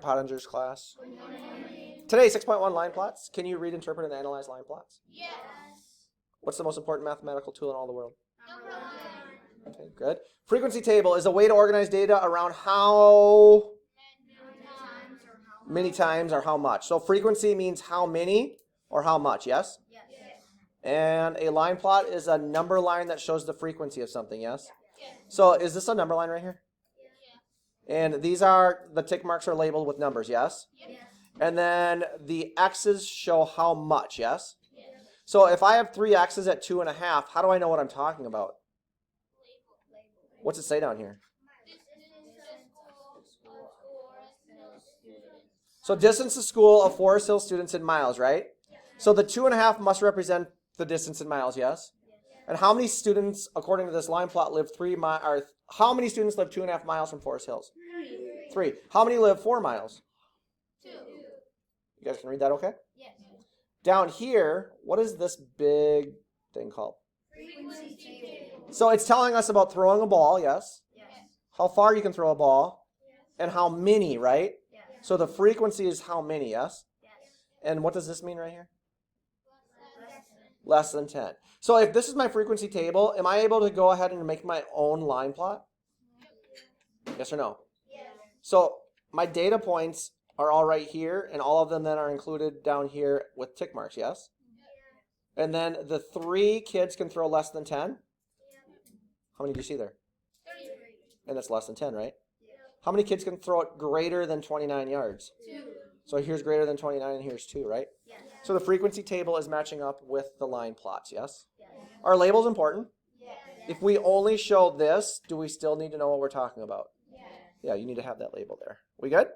Pottinger's class? Today, 6.1 line plots. Can you read, interpret, and analyze line plots? Yes. What's the most important mathematical tool in all the world? Okay, good. Frequency table is a way to organize data around how many times or how much. So frequency means how many or how much, yes? Yes. And a line plot is a number line that shows the frequency of something, yes? Yes. So is this a number line right here? And these are, the tick marks are labeled with numbers, yes? Yes. And then the x's show how much, yes? Yes. So if I have 3 x's at 2.5, how do I know what I'm talking about? What's it say down here? So distance to school of Forest Hill students in miles, right? So the 2.5 must represent the distance in miles, yes? And how many students, according to this line plot, live 3 miles? Or how many students live 2.5 miles from Forest Hills? 3. How many live 4 miles? 2. You guys can read that okay? Yes. Down here, what is this big thing called? Frequency table. So it's telling us about throwing a ball, yes? Yes. How far you can throw a ball, and how many, right? Yes. So the frequency is how many, yes? Yes. And what does this mean right here? Less than. Less than 10. So if this is my frequency table, am I able to go ahead and make my own line plot? Yes or no? Yes. So my data points are all right here, and all of them then are included down here with tick marks, yes? And then the 3 kids can throw less than 10? How many do you see there? 33. And that's less than 10, right? Yes. How many kids can throw it greater than 29 yards? 2. So here's greater than 29 and here's 2, right? Yes. So the frequency table is matching up with the line plots, yes? Yes. Are labels important? Yes. If we only show this, do we still need to know what we're talking about? Yes. Yeah, you need to have that label there. We good?